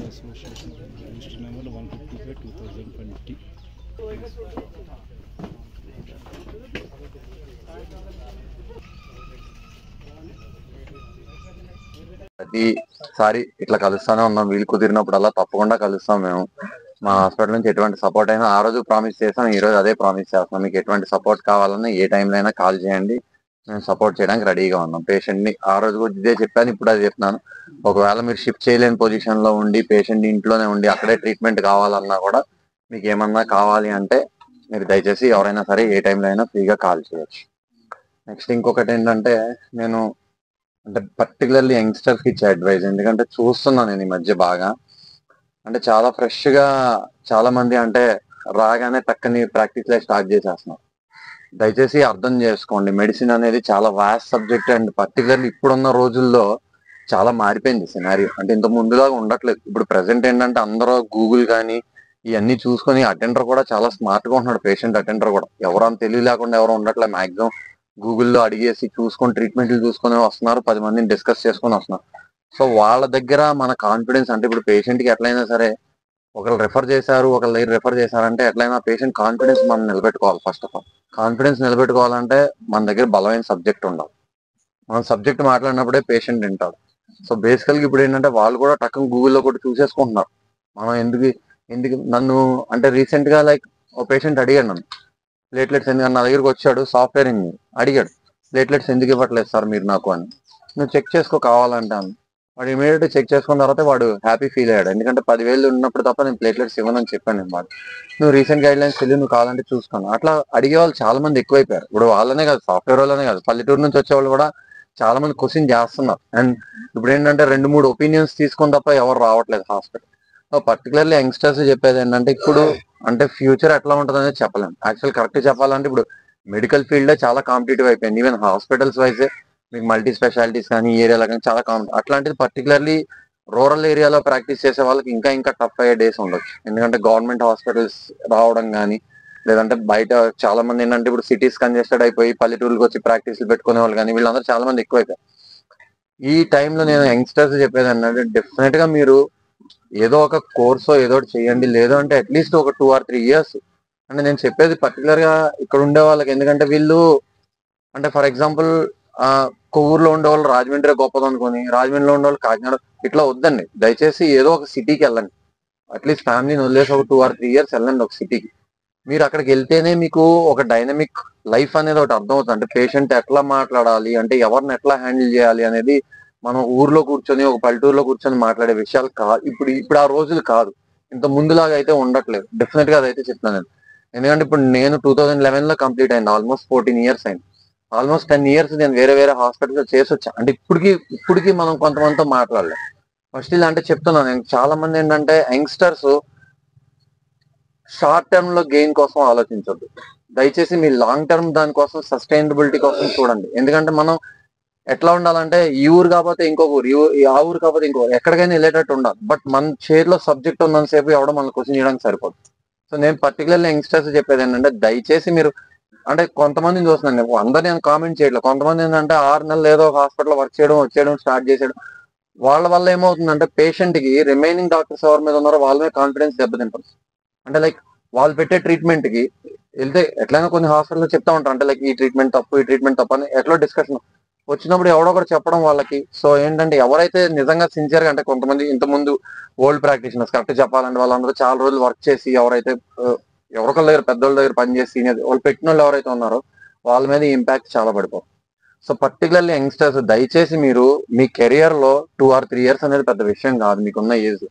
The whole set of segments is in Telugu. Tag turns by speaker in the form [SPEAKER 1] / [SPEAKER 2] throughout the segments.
[SPEAKER 1] Association register number 155/2020.
[SPEAKER 2] ప్రతిసారి ఇట్లా కలుస్తానే ఉన్నాం. వీలు కుదిరినప్పుడల్లా తప్పకుండా కలుస్తాం. మేము మా హాస్పిటల్ నుంచి ఎటువంటి సపోర్ట్ అయినా ఆ రోజు ప్రామిస్ చేస్తాం, ఈ రోజు అదే ప్రామిస్ చేస్తాం. మీకు ఎటువంటి సపోర్ట్ కావాలన్నా ఏ టైంలో అయినా కాల్ చేయండి, మేము సపోర్ట్ చేయడానికి రెడీగా ఉన్నాం. పేషెంట్ ని ఆ రోజు కూడా ఇదే చెప్పాను, ఇప్పుడు అదే చెప్తున్నాను. ఒకవేళ మీరు షిఫ్ట్ చేయలేని పొజిషన్ లో ఉండి పేషెంట్ ఇంట్లోనే ఉండి అక్కడే ట్రీట్మెంట్ కావాలన్నా కూడా, మీకు ఏమన్నా కావాలి అంటే మీరు దయచేసి ఎవరైనా సరే ఏ టైంలో అయినా ఫ్రీగా కాల్ చేయొచ్చు. నెక్స్ట్ ఇంకొకటి ఏంటంటే, నేను అంటే పర్టికులర్లీ యంగ్స్టర్స్ కి ఇచ్చే అడ్వైజ్, ఎందుకంటే చూస్తున్నాను నేను ఈ మధ్య బాగా, అంటే చాలా ఫ్రెష్ గా చాలా మంది అంటే రాగానే టక్కని ప్రాక్టీస్ లైఫ్ స్టార్ట్ చేసేస్తున్నారు. దయచేసి అర్థం చేసుకోండి, మెడిసిన్ అనేది చాలా వాస్ట్ సబ్జెక్ట్ అండ్ పర్టికులర్లీ ఇప్పుడున్న రోజుల్లో చాలా మారిపోయింది సినారియో. అంటే ఇంత ముందులాగా ఉండట్లేదు. ఇప్పుడు ప్రెసెంట్ ఏంటంటే అందరూ గూగుల్ కానీ ఇవన్నీ చూసుకొని, అటెండర్ కూడా చాలా స్మార్ట్ గా ఉంటున్నాడు. పేషెంట్ అటెండర్ కూడా ఎవరు అంత తెలివి లేకుండా ఎవరు ఉండట్లేదు. మాక్సిమం గూగుల్లో అడిగేసి చూసుకొని ట్రీట్మెంట్లు చూసుకొని వస్తున్నారు, 10 మందిని డిస్కస్ చేసుకొని వస్తున్నారు. సో వాళ్ళ దగ్గర మన కాన్ఫిడెన్స్, అంటే ఇప్పుడు పేషెంట్ కి ఎట్లయినా సరే ఒకరు రెఫర్ చేశారు, ఒకళ్ళ దగ్గర రెఫర్ చేశారంటే ఎట్లయినా పేషెంట్ కాన్ఫిడెన్స్ మనం నిలబెట్టుకోవాలి. ఫస్ట్ ఆఫ్ ఆల్ కాన్ఫిడెన్స్ నిలబెట్టుకోవాలంటే మన దగ్గర బలమైన సబ్జెక్ట్ ఉండాలి. మనం సబ్జెక్ట్ మాట్లాడినప్పుడే పేషెంట్ వింటాడు. సో బేసికల్గా ఇప్పుడు ఏంటంటే వాళ్ళు కూడా టక్కన గూగుల్లో కూడా చూసేసుకుంటున్నారు. మనం ఎందుకు ఎందుకు నన్ను అంటే రీసెంట్ గా లైక్ ఒక పేషెంట్ అడిగాడు నన్ను, ప్లేట్లెట్స్ ఎందుకు నా దగ్గరికి వచ్చాడు, సాఫ్ట్వేర్ ఇంజనీర్ అడిగాడు, ప్లేట్లెట్స్ ఎందుకు ఇవ్వట్లేదు సార్ మీరు నాకు అని. నువ్వు చెక్ చేసుకో కావాలంటాను. వాడు ఇమీడియట్ చెక్ చేసుకున్న తర్వాత వాడు హ్యాపీ ఫీల్ అయ్యాడు. ఎందుకంటే 10,000 ఉన్నప్పుడు తప్ప నేను ప్లేట్లెట్స్ ఇవ్వనని చెప్పాను నేను. వాడు నువ్వు రీసెంట్ గైడ్ లైన్స్ తెలియదు, నువ్వు కావాలంటే చూసుకోను. అట్లా అడిగే వాళ్ళు చాలా మంది ఎక్కువైపోయారు. ఇప్పుడు వాళ్ళనే కాదు, సాఫ్ట్వేర్ వాళ్ళనే కాదు, పల్లెటూరు నుంచి వచ్చే వాళ్ళు కూడా చాలా మంది క్వశ్చన్ చేస్తున్నారు. అండ్ ఇప్పుడు ఏంటంటే 2-3 ఒపీనియన్స్ తీసుకుని తప్ప ఎవరు రావట్లేదు హాస్పిటల్. పర్టికులర్లీ యంగ్స్టర్స్ చెప్పేది ఏంటంటే, ఇప్పుడు అంటే ఫ్యూచర్ ఎట్లా ఉంటుంది అనేది చెప్పలేము. యాక్చువల్ కరెక్ట్ చెప్పాలంటే ఇప్పుడు మెడికల్ ఫీల్డ్ చాలా కాంపిటేటివ్ అయిపోయింది. ఈవెన్ హాస్పిటల్స్ వైజ్ మీకు మల్టీ స్పెషాలిటీస్ కానీ ఈ ఏరియాలో కానీ చాలా అట్లాంటిది పర్టికులర్లీ రూరల్ ఏరియాలో ప్రాక్టీస్ చేసే వాళ్ళకి ఇంకా ఇంకా టఫ్ అయ్యే డేస్ ఉండొచ్చు. ఎందుకంటే గవర్నమెంట్ హాస్పిటల్స్ రావడం కానీ, లేదంటే బయట చాలా మంది ఏంటంటే ఇప్పుడు సిటీస్ కంజెస్టెడ్ అయిపోయి పల్లెటూరుకి వచ్చి ప్రాక్టీస్లు పెట్టుకునే వాళ్ళు కానీ వీళ్ళందరూ చాలా మంది ఎక్కువైపోయారు. ఈ టైంలో నేను యంగ్స్టర్స్ చెప్పేది ఏంటంటే, డెఫినెట్ గా మీరు ఏదో ఒక కోర్సో ఏదో ఒకటి చేయండి. లేదు అంటే అట్లీస్ట్ ఒక 2 or 3 years. అంటే నేను చెప్పేది పర్టికులర్ గా ఇక్కడ ఉండే వాళ్ళకి, ఎందుకంటే వీళ్ళు అంటే ఫర్ ఎగ్జాంపుల్ కొవ్వూరులో ఉండే వాళ్ళు రాజమండ్రి గొప్పది అనుకుని, రాజమండ్రిలో ఉండే వాళ్ళు కాకినాడ ఇట్లా వద్దండి. దయచేసి ఏదో ఒక సిటీకి వెళ్ళండి. అట్లీస్ట్ ఫ్యామిలీని వదిలేసి ఒక 2 or 3 years వెళ్ళండి ఒక సిటీకి. మీరు అక్కడికి వెళ్తేనే మీకు ఒక డైనమిక్ లైఫ్ అనేది ఒకటి అర్థమవుతుంది. అంటే పేషెంట్ ఎట్లా మాట్లాడాలి, అంటే ఎవరిని ఎట్లా హ్యాండిల్ చేయాలి అనేది మనం ఊర్లో కూర్చొని ఒక పల్లెటూరులో కూర్చొని మాట్లాడే విషయాలు కాదు. ఇప్పుడు ఆ రోజులు కాదు, ఇంత ముందులాగా అయితే ఉండట్లేదు. డెఫినెట్ గా అదైతే చెప్తున్నాను నేను. ఎందుకంటే ఇప్పుడు నేను 2011 లో కంప్లీట్ అయింది, ఆల్మోస్ట్ 14 years అయింది. ఆల్మోస్ట్ 10 years నేను వేరే వేరే హాస్పిటల్స్ చేసి వచ్చా. అంటే ఇప్పటికి మనం కొంతమందితో మాట్లాడలేదు. ఫస్ట్ ఇలా అంటే చెప్తున్నాను నేను, చాలా మంది ఏంటంటే యంగ్స్టర్స్ షార్ట్ టర్మ్ లో గెయిన్ కోసం ఆలోచించొద్దు. దయచేసి మీ లాంగ్ టర్మ్ దానికోసం సస్టైనబిలిటీ కోసం చూడండి. ఎందుకంటే మనం ఎట్లా ఉండాలంటే ఈ ఊరు కాకపోతే ఇంకొక ఊరు, ఆ ఊరు కాకపోతే ఇంకో ఎక్కడికైనా వెళ్ళేటట్టు ఉండాలి. బట్ మన చేతిలో సబ్జెక్ట్ ఉన్నంతసేపు ఎవడో మన క్వశ్చన్ చేయడానికి సరిపోదు. సో నేను పర్టికులర్లీ యంగ్స్టర్స్ చెప్పేది ఏంటంటే, దయచేసి మీరు అంటే కొంతమందిని చూస్తున్నాను, అందరు నేను కామెంట్ చేయట్లేదు. కొంతమంది ఏంటంటే 6 నెలలు ఏదో ఒక హాస్పిటల్ వర్క్ చేయడం వచ్చేయడం స్టార్ట్ చేసేయడం. వాళ్ళ వల్ల ఏమవుతుందంటే పేషెంట్ కి రిమైనింగ్ డాక్టర్స్ ఎవరి మీద ఉన్నారో వాళ్ళ మీద కాన్ఫిడెన్స్ దెబ్బతింటుంది. అంటే లైక్ వాళ్ళు పెట్టే ట్రీట్మెంట్ కి వెళ్తే ఎట్లయినా కొన్ని హాస్పిటల్లో చెప్తా ఉంటారు, అంటే లైక్ ఈ ట్రీట్మెంట్ తప్పు ఈ ట్రీట్మెంట్ తప్పు అని ఎట్లా డిస్కషన్ వచ్చినప్పుడు ఎవడో ఒకటి చెప్పడం వాళ్ళకి. సో ఏంటంటే ఎవరైతే నిజంగా సిన్సియర్ గా, అంటే కొంతమంది ఇంత ముందు ఓల్డ్ ప్రాక్టీషనర్స్ కరెక్ట్ చెప్పాలంటే వాళ్ళందరూ చాలా రోజులు వర్క్ చేసి ఎవరైతే ఎవరికొళ్ళ దగ్గర పెద్దోళ్ళ దగ్గర పనిచేసి వాళ్ళు పెట్టిన వాళ్ళు ఎవరైతే ఉన్నారో వాళ్ళ మీద ఇంపాక్ట్ చాలా పడిపోతుంది. సో పర్టికులర్లీ యంగ్స్టర్స్ దయచేసి మీరు మీ కెరియర్ లో 2 or 3 years అనేది పెద్ద విషయం కాదు మీకున్న ఏజ్.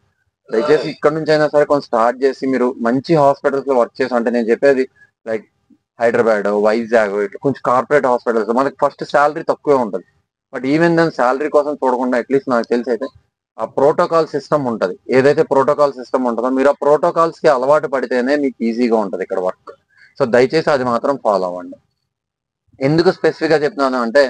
[SPEAKER 2] దయచేసి ఇక్కడ నుంచి అయినా సరే కొంచెం స్టార్ట్ చేసి మీరు మంచి హాస్పిటల్స్ లో వర్క్ చేసి, అంటే నేను చెప్పేది లైక్ హైదరాబాద్, వైజాగ్ ఇట్లా కొంచెం కార్పొరేట్ హాస్పిటల్స్ మనకి ఫస్ట్ శాలరీ తక్కువే ఉంటుంది. బట్ ఈవెన్ దాని శాలరీ కోసం చూడకుండా అట్లీస్ట్ నాకు తెలిసి అయితే ఆ ప్రోటోకాల్ సిస్టమ్ ఉంటుంది. ఏదైతే ప్రోటోకాల్ సిస్టమ్ ఉంటుందో మీరు ఆ ప్రోటోకాల్స్ కి అలవాటు పడితేనే మీకు ఈజీగా ఉంటుంది ఇక్కడ వర్క్. సో దయచేసి అది మాత్రం ఫాలో అవ్వండి. ఎందుకు స్పెసిఫిక్ గా చెప్తున్నాను అంటే,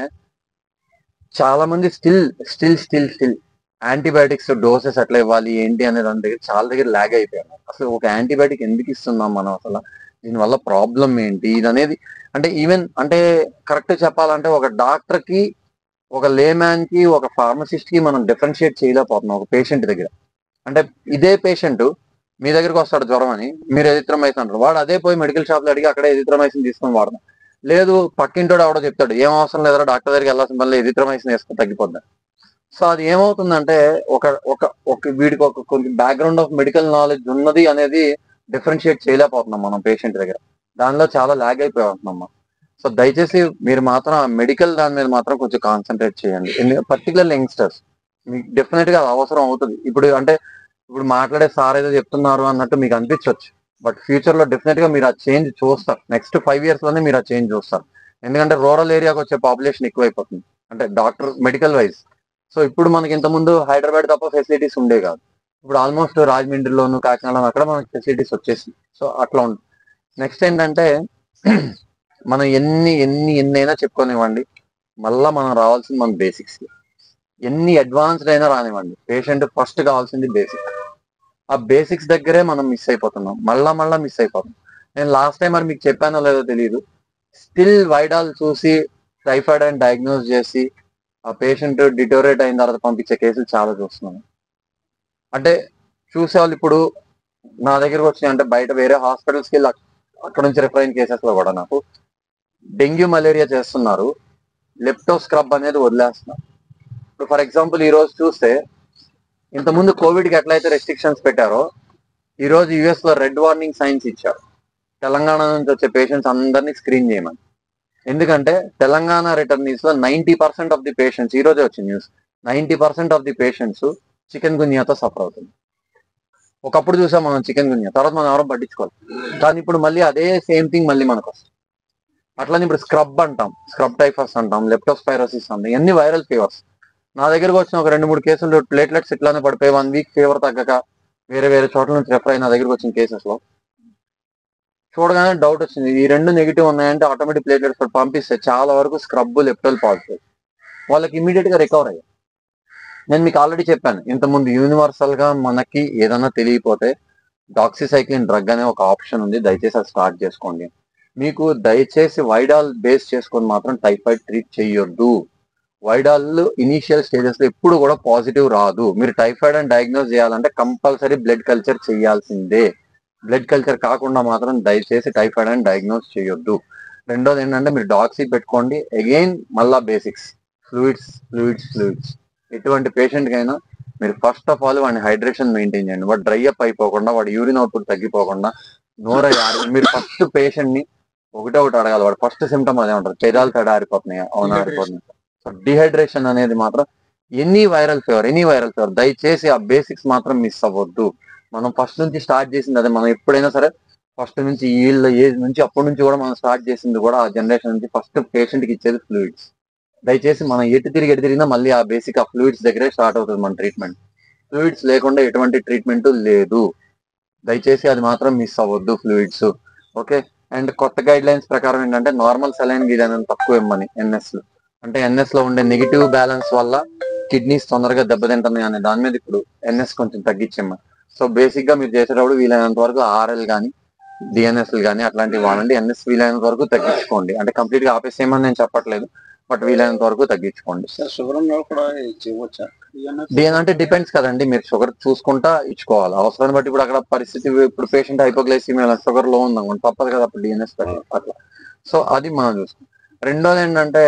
[SPEAKER 2] చాలా మంది స్టిల్ యాంటీబయాటిక్స్ డోసెస్ ఎట్లా ఇవ్వాలి ఏంటి అనే దాని దగ్గర చాలా దగ్గర లాగ్ అయిపోయారు. అసలు ఒక యాంటీబయాటిక్ ఎందుకు ఇస్తున్నాం మనం, అసలు దీనివల్ల ప్రాబ్లం ఏంటి ఇది అనేది. అంటే ఈవెన్ అంటే కరెక్ట్ చెప్పాలంటే ఒక డాక్టర్ కి, ఒక లేమ్యాన్ కి, ఒక ఫార్మసిస్ట్ కి మనం డిఫరెన్షియేట్ చేయలేకపోతున్నాం ఒక పేషెంట్ దగ్గర. అంటే ఇదే పేషెంట్ మీ దగ్గరికి వస్తాడు జ్వరం అని, మీరు ఎజిత్రోమైసిన్ అంటారు, వాడు అదే పోయి మెడికల్ షాప్ లో అడిగి అక్కడ ఎజిత్రోమైసిన్ తీసుకొని వాడదాం. లేదు పక్కింటోడు ఎవడో చెప్తాడు ఏం అవసరం లేదో డాక్టర్ దగ్గరికి వెళ్ళాల్సిన వల్ల ఎజిత్రోమైసిన్ వేసుకొని తగ్గిపోద్ది. సో అది ఏమవుతుందంటే ఒక ఒక ఒక వీడికి ఒక కొన్ని బ్యాక్గ్రౌండ్ ఆఫ్ మెడికల్ నాలెడ్జ్ ఉన్నది అనేది డిఫరెన్షియేట్ చేయలేకపోతున్నాం మనం పేషెంట్ దగ్గర. దానిలో చాలా లాగ్ అయిపోతున్నాం. సో దయచేసి మీరు మాత్రం ఆ మెడికల్ దాని మీద మాత్రం కొంచెం కాన్సన్ట్రేట్ చేయండి. పర్టికులర్ యంగ్స్టర్స్ మీకు డెఫినెట్ గా అవసరం అవుతుంది. ఇప్పుడు మాట్లాడే సార్ ఏదో చెప్తున్నారు అన్నట్టు మీకు అనిపించవచ్చు, బట్ ఫ్యూచర్ లో డెఫినెట్ గా మీరు ఆ చేంజ్ చూస్తారు. నెక్స్ట్ 5 years లోనే మీరు ఆ చేంజ్ చూస్తారు. ఎందుకంటే రూరల్ ఏరియాకి వచ్చే పాపులేషన్ ఎక్కువైపోతుంది, అంటే డాక్టర్ మెడికల్ వైజ్. సో ఇప్పుడు మనకి ఇంత ముందు హైదరాబాద్ తప్ప ఫెసిలిటీస్ ఉండే కాదు. ఇప్పుడు ఆల్మోస్ట్ రాజమండ్రిలోను కాకినాడలో అక్కడ మనకి ఫెసిలిటీస్ వచ్చేసి. సో అట్లా ఉంటుంది. నెక్స్ట్ ఏంటంటే మనం ఎన్నైనా చెప్పుకోనివ్వండి, మళ్ళా మనం రావాల్సింది మన బేసిక్స్. ఎన్ని అడ్వాన్స్డ్ అయినా రానివ్వండి, పేషెంట్ ఫస్ట్ కావాల్సింది బేసిక్. ఆ బేసిక్స్ దగ్గరే మనం మిస్ అయిపోతున్నాం, మళ్ళా మిస్ అయిపోతున్నాం. నేను లాస్ట్ టైం మరి మీకు చెప్పానో లేదో తెలియదు, స్టిల్ వైడాల్ చూసి టైఫాయిడ్ అని డయాగ్నోస్ చేసి ఆ పేషెంట్ డిటోరేట్ అయిన తర్వాత పంపించే కేసులు చాలా చూస్తున్నాను. అంటే చూసేవాళ్ళు ఇప్పుడు నా దగ్గరకు వచ్చినాయి అంటే బయట వేరే హాస్పిటల్స్కి వెళ్ళి అక్కడ నుంచి రిఫర్ అయిన కేసెస్ లో కూడా నాకు డెంగ్యూ మలేరియా చేస్తున్నారు, లెప్టో స్క్రబ్ అనేది వదిలేస్తున్నారు. ఇప్పుడు ఫర్ ఎగ్జాంపుల్ ఈ రోజు చూస్తే ఇంతకుముందు కోవిడ్ కి ఎట్లయితే రెస్ట్రిక్షన్స్ పెట్టారో ఈ రోజు యుఎస్ లో రెడ్ వార్నింగ్ సైన్స్ ఇచ్చారు తెలంగాణ నుంచి వచ్చే పేషెంట్స్ అందరినీ స్క్రీన్ చేయమని. ఎందుకంటే తెలంగాణ రిటర్నీస్ లో 90% ఆఫ్ ది పేషెంట్స్, ఈ రోజే వచ్చింది న్యూస్, 90% ఆఫ్ ది పేషెంట్స్ చికెన్ గున్యాతో సఫర్ అవుతుంది. ఒకప్పుడు చూసాం మనం చికెన్ గున్యా, తర్వాత మనం ఎవరో పట్టించుకోవాలి. కానీ ఇప్పుడు మళ్ళీ అదే సేమ్ థింగ్ మళ్ళీ మనకు వస్తుంది. అట్లనే ఇప్పుడు స్క్రబ్ అంటాం, స్క్రబ్ టైఫస్ అంటాం, లెప్టోస్పైరోసిస్ అంటాం, ఇవన్నీ వైరల్ ఫీవర్స్. నా దగ్గరకు వచ్చిన ఒక 2-3 కేసులు ప్లేట్లెట్స్ ఇట్లానే పడిపోయి 1 week ఫీవర్ తగ్గక వేరే చోట్ల నుంచి రెఫర్ అయిన నా దగ్గరకు వచ్చిన కేసెస్ లో చూడగానే డౌట్ వచ్చింది, ఈ రెండు నెగిటివ్ ఉన్నాయంటే ఆటోమేటిక్ ప్లేట్లెట్స్ పంపిస్తే చాలా వరకు స్క్రబ్ లెప్టోల్ పాజిటివ్, వాళ్ళకి ఇమీడియట్ గా రికవర్ అయ్యారు. నేను మీకు ఆల్రెడీ చెప్పాను ఇంతకుముందు, యూనివర్సల్ గా మనకి ఏదన్నా తెలియకపోతే డాక్సిసైక్లిన్ డ్రగ్ అనే ఒక ఆప్షన్ ఉంది, దయచేసి అది స్టార్ట్ చేసుకోండి. మీకు దయచేసి వైడాల్ బేస్ చేసుకొని మాత్రం టైఫాయిడ్ ట్రీట్ చేయొద్దు. వైడాల్ ఇనీషియల్ స్టేజెస్ లో ఎప్పుడు కూడా పాజిటివ్ రాదు. మీరు టైఫాయిడ్ అని డయాగ్నోస్ చేయాలంటే కంపల్సరీ బ్లడ్ కల్చర్ చేయాల్సిందే. బ్లడ్ కల్చర్ కాకుండా మాత్రం దయచేసి టైఫాయిడ్ అని డయాగ్నోస్ చేయొద్దు. రెండోది ఏంటంటే మీరు డాక్సీ పెట్టుకోండి. అగైన్ మళ్ళా బేసిక్స్, ఫ్లూయిడ్స్. ఎటువంటి పేషెంట్ కైనా మీరు ఫస్ట్ ఆఫ్ ఆల్ వాడిని హైడ్రేషన్ మెయింటైన్ చేయండి. వాడు డ్రై అప్ అయిపోకుండా, వాడు యూరిన్ అవుట్పుట్ తగ్గిపోకుండా, మీరు ఫస్ట్ పేషెంట్ ని ఒకటి అడగాలి. వాడు ఫస్ట్ సిమ్టమ్ అదే ఉంటారు, పెదాలు ఆరిపోతున్నాయి, అవునా ఆరిపోతున్నాయి. సో డిహైడ్రేషన్ అనేది మాత్రం ఎనీ వైరల్ ఫీవర్ దయచేసి ఆ బేసిక్స్ మాత్రం మిస్ అవ్వద్దు. మనం ఫస్ట్ నుంచి స్టార్ట్ చేసింది అదే. మనం ఎప్పుడైనా సరే ఫస్ట్ నుంచి వీళ్ళ ఏజ్ నుంచి అప్పటి నుంచి కూడా మనం స్టార్ట్ చేసింది కూడా ఆ జనరేషన్ నుంచి ఫస్ట్ పేషెంట్ కి ఇచ్చేది ఫ్లూయిడ్స్. దయచేసి మనం ఎటు తిరిగినా మళ్ళీ ఆ బేసిక్ ఆ ఫ్లూయిడ్స్ దగ్గరే స్టార్ట్ అవుతుంది మన ట్రీట్మెంట్. ఫ్లూయిడ్స్ లేకుండా ఎటువంటి ట్రీట్మెంట్ లేదు. దయచేసి అది మాత్రం మిస్ అవ్వద్దు, ఫ్లూయిడ్స్. ఓకే. అండ్ కొత్త గైడ్ లైన్స్ ప్రకారం ఏంటంటే నార్మల్ సెలైన్ వీలైనంత తక్కువ ఇమ్మని ఎన్ఎస్ లో. అంటే ఎన్ఎస్ లో ఉండే నెగిటివ్ బ్యాలెన్స్ వల్ల కిడ్నీస్ తొందరగా దెబ్బతింటున్నాయి అనే దాని మీద ఇప్పుడు ఎన్ఎస్ కొంచెం తగ్గించమ్మని. సో బేసిక్ గా మీరు చేసేటప్పుడు వీలైనంత వరకు ఆర్ఎల్ కానీ డిఎన్ఎస్లు కానీ అట్లాంటివి వాడండి. ఎన్ఎస్ వీలైనంత వరకు తగ్గించుకోండి. అంటే కంప్లీట్ గా ఆపేసేయమని నేను చెప్పట్లేదు, బట్ వీలైనంత వరకు తగ్గించుకోండి.
[SPEAKER 1] షుగర్ కూడా చేయవచ్చా?
[SPEAKER 2] డిఎన్ అంటే డిపెండ్స్ కదండి, మీరు షుగర్ చూసుకుంటా ఇచ్చుకోవాలి అవసరాన్ని బట్టి. ఇప్పుడు అక్కడ పరిస్థితి, ఇప్పుడు పేషెంట్ హైపోగ్లైసిమియా షుగర్ లో ఉందనుకోండి, తప్పదు కదా అప్పుడు డిఎన్ఎస్ అట్లా. సో అది మనం చూసుకోండి. రెండోది ఏంటంటే